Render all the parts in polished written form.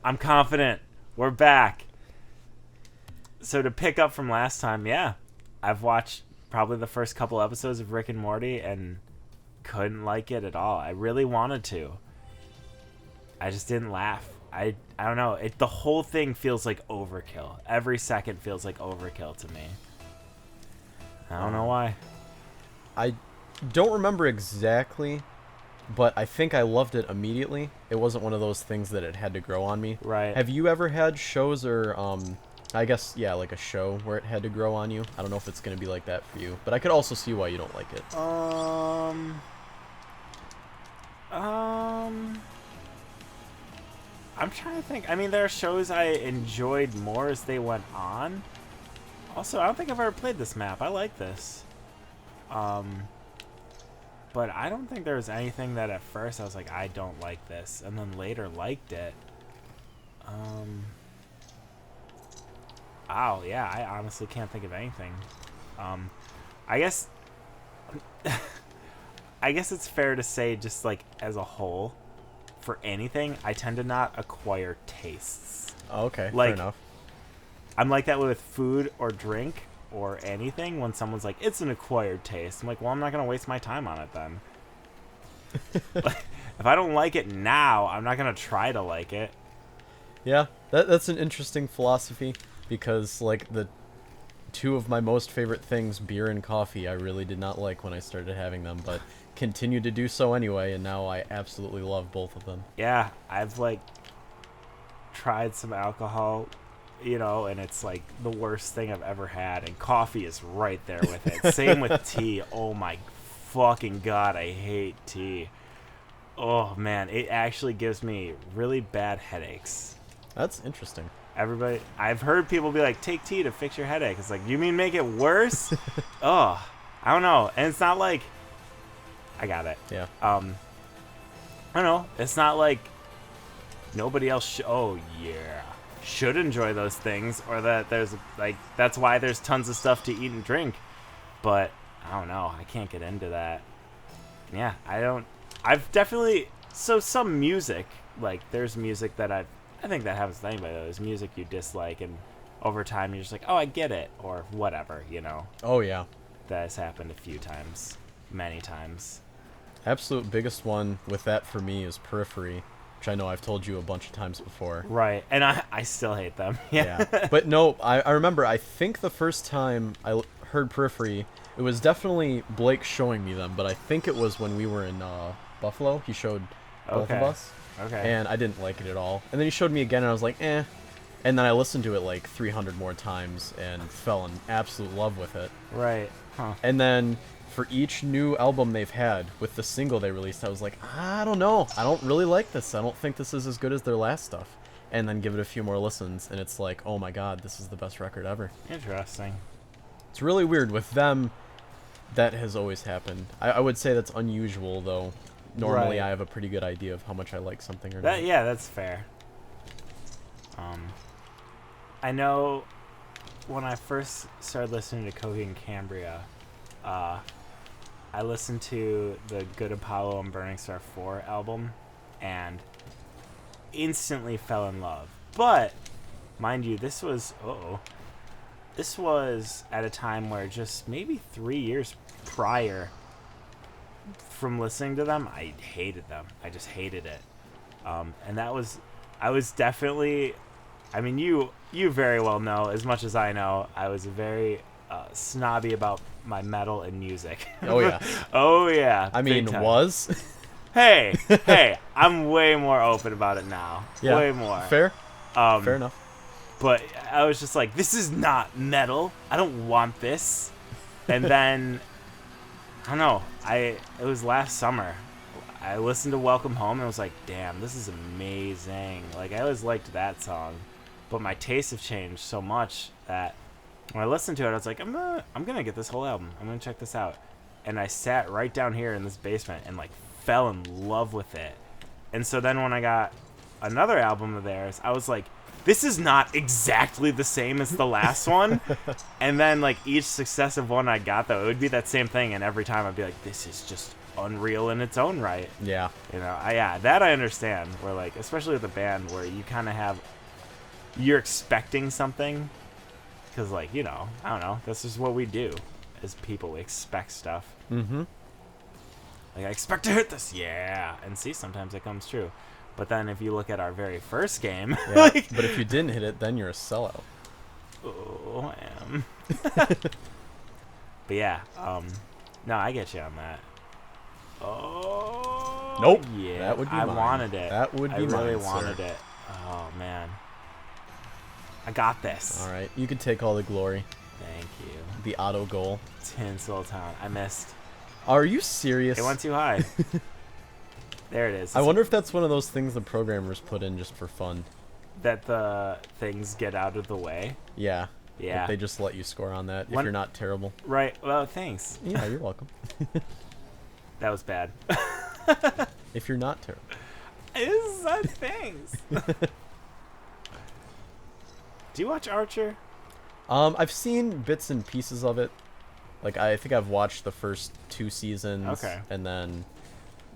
I'm confident. We're back. So to pick up from last time, yeah, I've watched probably the first couple episodes of Rick and Morty and couldn't like it at all. I really wanted to. I just didn't laugh. I don't know. The whole thing feels like overkill. Every second feels like overkill to me. I don't know why. I don't remember exactly, but I think I loved it immediately. It wasn't one of those things that it had to grow on me. Right. Have you ever had shows or, I guess, yeah, like a show where it had to grow on you? I don't know if it's going to be like that for you, but I could also see why you don't like it. I'm trying to think. I mean, there are shows I enjoyed more as they went on. Also, I don't think I've ever played this map. I like this. But I don't think there was anything that at first I was like, I don't like this, and then later liked it. Oh, yeah, I honestly can't think of anything. I guess I guess it's fair to say, just like as a whole, for anything, I tend to not acquire tastes. Oh, okay, like, fair enough. I'm like that with food or drink or anything. When someone's like, it's an acquired taste, I'm like, well, I'm not going to waste my time on it then. Like, if I don't like it now, I'm not going to try to like it. Yeah, that's an interesting philosophy, because, like, the two of my most favorite things, beer and coffee, I really did not like when I started having them, but continue to do so anyway, and now I absolutely love both of them. Yeah, I've, like, tried some alcohol, you know, and it's, like, the worst thing I've ever had, and coffee is right there with it. Same with tea. Oh, my fucking God, I hate tea. Oh, man, it actually gives me really bad headaches. That's interesting. Everybody, I've heard people be like, take tea to fix your headache. It's like, you mean make it worse? Oh, I don't know. And it's not like, I got it. Yeah. I don't know. It's not like nobody else should enjoy those things, or that there's like, that's why there's tons of stuff to eat and drink. But I don't know. I can't get into that. Yeah, I've definitely, so some music, like there's music that I think that happens to anybody. There's music you dislike, and over time you're just like, oh, I get it, or whatever, you know. Oh, yeah. That has happened a few times, many times. Absolute biggest one with that for me is Periphery, which I know I've told you a bunch of times before. Right, and I still hate them. Yeah. But no, I remember, I think the first time I heard Periphery, it was definitely Blake showing me them, but I think it was when we were in Buffalo. He showed both of us. Okay. And I didn't like it at all. And then he showed me again, and I was like, eh. And then I listened to it like 300 more times and fell in absolute love with it. Right. Huh. And then for each new album they've had, with the single they released, I was like, I don't know. I don't really like this. I don't think this is as good as their last stuff. And then give it a few more listens, and it's like, oh my God, this is the best record ever. Interesting. It's really weird. With them, that has always happened. I would say that's unusual, though. Normally, Right. I have a pretty good idea of how much I like something or not. Yeah, that's fair. I know when I first started listening to Coheed and Cambria, I listened to the Good Apollo and Burning Star 4 album and instantly fell in love. But, mind you, this was at a time where just maybe 3 years prior from listening to them, I hated them. I just hated it. And I was definitely, I mean, you very well know, as much as I know, I was very snobby about my metal and music. Oh, yeah. Oh, yeah. I mean, was? Hey, I'm way more open about it now. Yeah. Way more. Fair. Fair enough. But I was just like, this is not metal. I don't want this. And then, I don't know, it was last summer. I listened to Welcome Home and was like, damn, this is amazing. Like, I always liked that song. But my tastes have changed so much that when I listened to it, I was like, I'm gonna get this whole album. I'm gonna check this out. And I sat right down here in this basement and like fell in love with it. And so then when I got another album of theirs, I was like, this is not exactly the same as the last one. And then like each successive one I got, though, it would be that same thing, and every time I'd be like, this is just unreal in its own right. Yeah. You know, yeah, that I understand. Where like, especially with the band, where you kind of you're expecting something, because like, you know, I don't know, that's just what we do as people. We expect stuff. Mm-hmm. Like, I expect to hit this, yeah, and see, sometimes it comes true. But then if you look at our very first game, Yeah. like, But if you didn't hit it, then you're a sellout. oh, I am. But yeah, no, I get you on that. Oh, Nope. yeah, That would be I mine. wanted it. That would be I really mine, wanted sir. it. Oh man, I got this. All right, you can take all the glory. Thank you. The auto goal. Tinsel Town. I missed. Are you serious? It went too high. There it is. I wonder if that's one of those things the programmers put in just for fun. That the things get out of the way. Yeah. Yeah. If they just let you score on that if When- you're not terrible. Right. Well, thanks. Yeah, you're welcome. That was bad. If you're not terrible. Is that thanks? Do you watch Archer? I've seen bits and pieces of it. Like, I think I've watched the first 2 seasons. Okay. And then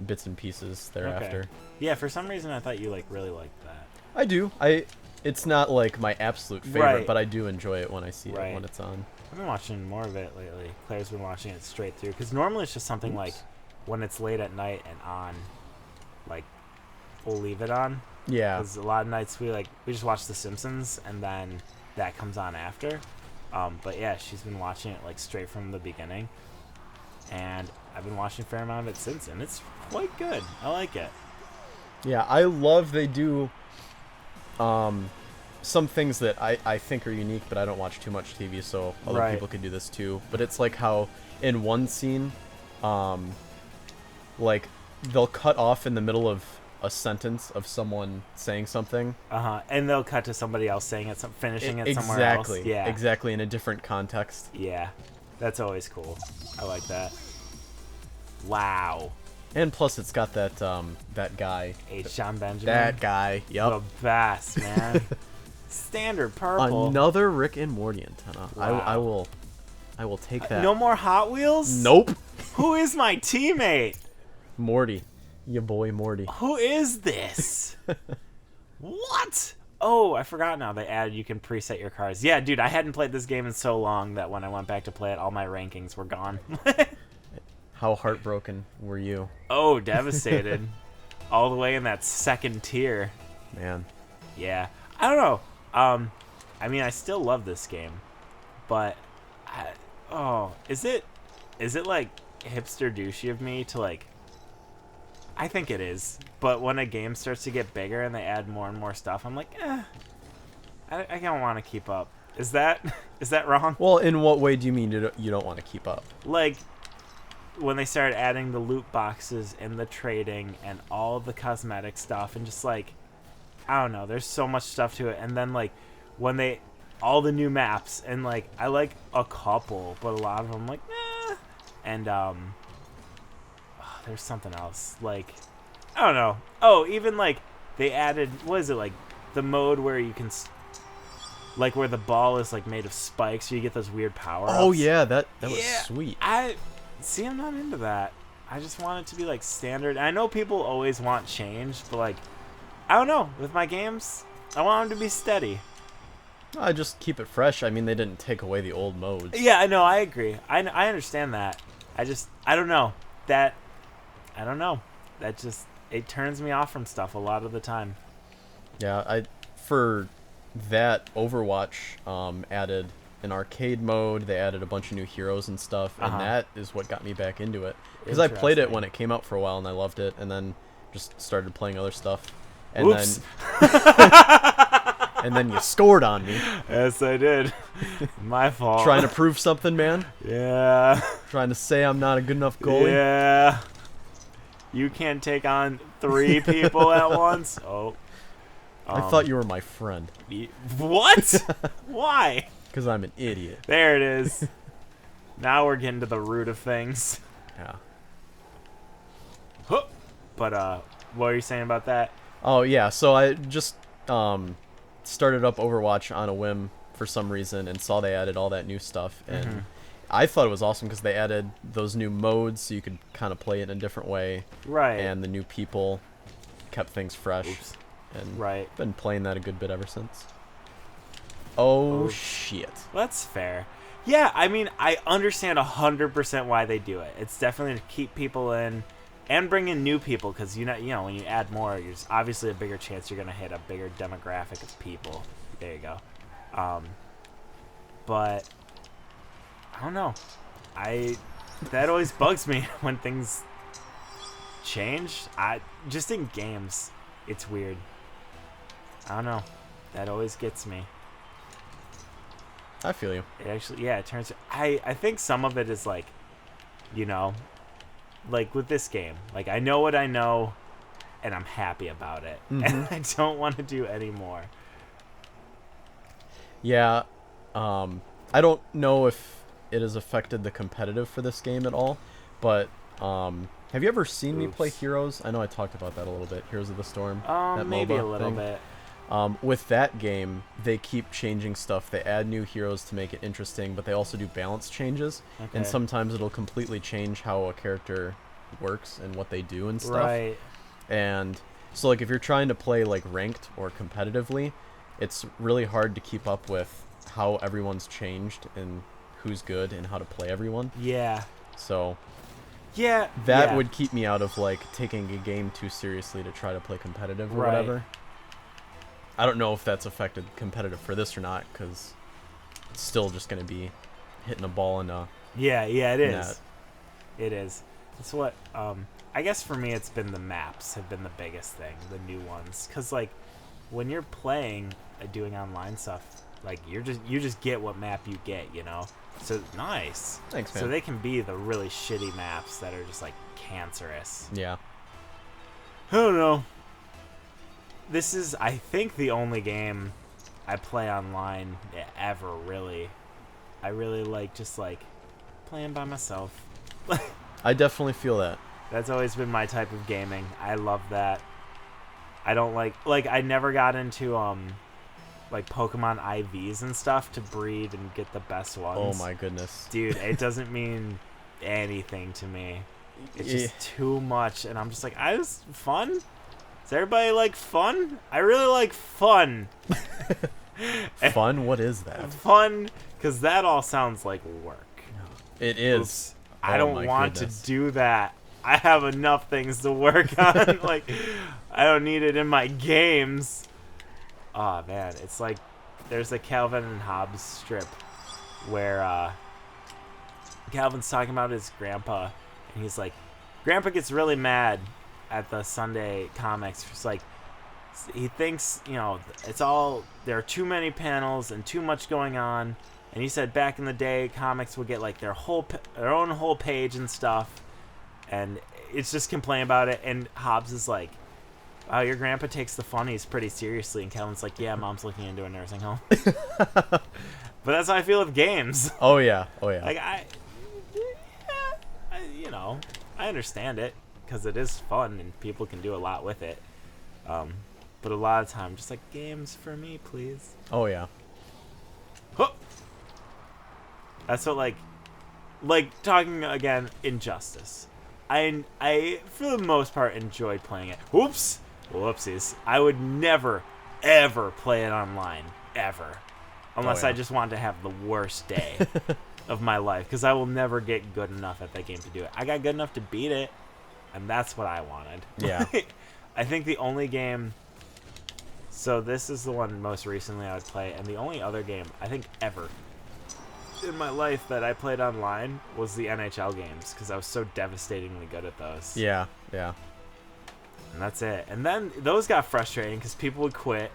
bits and pieces thereafter. Okay. Yeah, for some reason I thought you like really liked that. I do. It's not like my absolute favorite, Right. but I do enjoy it when I see Right. it when it's on. I've been watching more of it lately. Claire's been watching it straight through because normally it's just something like when it's late at night and on, like we'll leave it on. Yeah. Because a lot of nights we just watch The Simpsons and then that comes on after. But yeah, she's been watching it like straight from the beginning, and I've been watching a fair amount of it since, and it's quite good. I like it. Yeah, I love they do some things that I think are unique, but I don't watch too much TV, so other Right. people could do this too. But it's like how in one scene, like they'll cut off in the middle of a sentence of someone saying something. And they'll cut to somebody else saying it, finishing it somewhere else. Exactly. Yeah. Exactly, in a different context. Yeah, that's always cool. I like that. Wow. And plus, it's got that that guy. H. John Benjamin. That guy. The Yep. best, man. Standard purple. Another Rick and Morty antenna. Wow. I will take that. No more Hot Wheels? Nope. Who is my teammate? Morty. Your boy Morty. Who is this? What? Oh, I forgot now. They added you can preset your cars. Yeah, dude, I hadn't played this game in so long that when I went back to play it, all my rankings were gone. How heartbroken were you? Oh, devastated. All the way in that second tier. Man. Yeah. I don't know. I mean, I still love this game, but is it like hipster douchey of me to like? I think it is, but when a game starts to get bigger and they add more and more stuff, I'm like, I don't want to keep up. Is that wrong? Well, in what way do you mean you don't want to keep up? Like when they started adding the loot boxes and the trading and all the cosmetic stuff and just like, I don't know, there's so much stuff to it. And then like when all the new maps and like I like a couple, but a lot of them like, and there's something else like, I don't know. Oh, even like they added, what is it, like the mode where you can like where the ball is like made of spikes, so you get those weird power-ups. Oh yeah, that was sweet. I'm not into that. I just want it to be like standard. I know people always want change, but like, I don't know. With my games, I want them to be steady. I just keep it fresh. I mean, they didn't take away the old modes. Yeah, I know. I agree. I understand that. I don't know. That just, it turns me off from stuff a lot of the time. Yeah, for that Overwatch added an arcade mode. They added a bunch of new heroes and stuff, and that is what got me back into it. Because I played it when it came out for a while, and I loved it, and then just started playing other stuff. And Oops. and then you scored on me. Yes, I did. My fault. Trying to prove something, man? Yeah. Trying to say I'm not a good enough goalie? Yeah. You can't take on 3 people at once. Oh. I thought you were my friend. What? Why? Because I'm an idiot. There it is. Now we're getting to the root of things. Yeah. But what were you saying about that? Oh yeah, so I just started up Overwatch on a whim for some reason and saw they added all that new stuff, and I thought it was awesome because they added those new modes so you could kind of play it in a different way. Right. And the new people kept things fresh. Oops. And Right. been playing that a good bit ever since. Oh, Oops. shit. That's fair. Yeah, I mean, I understand 100% why they do it. It's definitely to keep people in and bring in new people because, you know, when you add more, there's obviously a bigger chance you're going to hit a bigger demographic of people. There you go. But I don't know. That always bugs me when things change. Just in games, it's weird. I don't know. That always gets me. I feel you. It actually, yeah, it turns. I think some of it is like, you know, like with this game. Like I know what I know, and I'm happy about it, and I don't want to do any more. Yeah, I don't know if it has affected the competitive for this game at all, but have you ever seen me play Heroes? I know I talked about that a little bit. Heroes of the Storm. That Maybe MOBA a little thing. bit. With that game, they keep changing stuff. They add new heroes to make it interesting, but they also do balance changes. Okay. And sometimes it'll completely change how a character works and what they do and stuff. Right. And so, like, if you're trying to play, like, ranked or competitively, it's really hard to keep up with how everyone's changed and who's good and how to play everyone. Yeah. So... yeah. That would keep me out of, like, taking a game too seriously to try to play competitive or whatever. I don't know if that's affected competitive for this or not, because it's still just going to be hitting a ball in a Yeah, it is. net. It is. It's what, I guess for me it's been the maps have been the biggest thing, the new ones. Because, like, when you're playing, doing online stuff, like, you just get what map you get, you know? So, nice. Thanks, man. So they can be the really shitty maps that are just, like, cancerous. Yeah. I don't know. This is, I think, the only game I play online ever, really. I really like just, like, playing by myself. I definitely feel that. That's always been my type of gaming. I love that. I don't like, I never got into, like, Pokemon IVs and stuff to breed and get the best ones. Oh, my goodness. Dude, it doesn't mean anything to me. It's just too much, and I'm just like, fun? Does everybody like fun? I really like fun. Fun? What is that? Fun, because that all sounds like work. It is. Oops. I don't want to do that. I have enough things to work on. Like, I don't need it in my games. Oh, man. It's like, there's a Calvin and Hobbes strip where Calvin's talking about his grandpa, and he's like, Grandpa gets really mad at the Sunday comics. It's like, he thinks, you know, there are too many panels and too much going on. And he said back in the day, comics would get like their own whole page and stuff, and it's just complaining about it. And Hobbs is like, "Oh, your grandpa takes the funnies pretty seriously." And Kelvin's like, "Yeah, Mom's looking into a nursing home." But that's how I feel with games. Oh yeah. Like you know, I understand it because it is fun and people can do a lot with it. But a lot of time, just like, games for me, please. Oh yeah. Huh. That's what, like talking again, Injustice. I for the most part enjoyed playing it. Whoopsies. I would never ever play it online ever, unless I just wanted to have the worst day of my life, because I will never get good enough at that game to do it. I got good enough to beat it, and that's what I wanted. Yeah. I think the only game. So this is the one most recently I would play, and the only other game I think ever in my life that I played online was the NHL games, because I was so devastatingly good at those. Yeah. And that's it. And then those got frustrating because people would quit,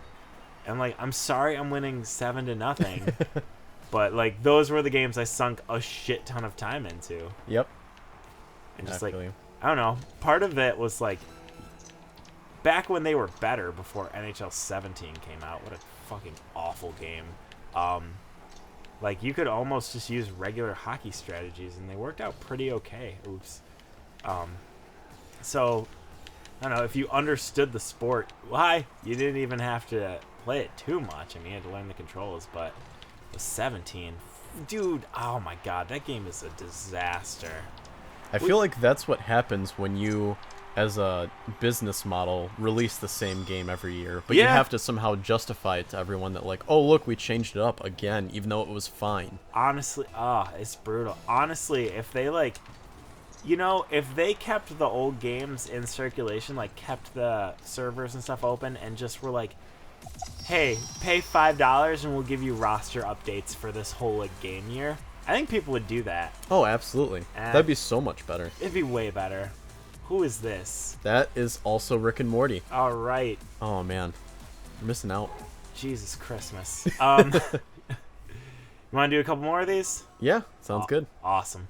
and like, I'm sorry, I'm winning 7-0, but like, those were the games I sunk a shit ton of time into. Yep. And just like, I don't know. Part of it was like, back when they were better, before NHL 17 came out. What a fucking awful game. Like, you could almost just use regular hockey strategies, and they worked out pretty okay. So, I don't know, if you understood the sport, why? You didn't even have to play it too much. I mean, you had to learn the controls, but with 17, Dude, oh my god, that game is a disaster. I feel like that's what happens when you, as a business model, release the same game every year. But you Yeah. have to somehow justify it to everyone that, like, oh, look, we changed it up again, even though it was fine. Honestly, it's brutal. Honestly, if they, like, if they kept the old games in circulation, like, kept the servers and stuff open, and just were like, hey, pay $5 and we'll give you roster updates for this whole, like, game year, I think people would do that. Oh, absolutely. That'd be so much better. It'd be way better. Who is this? That is also Rick and Morty. All right. Oh, man. You're missing out. Jesus Christmas. You want to do a couple more of these? Yeah, sounds good. Awesome.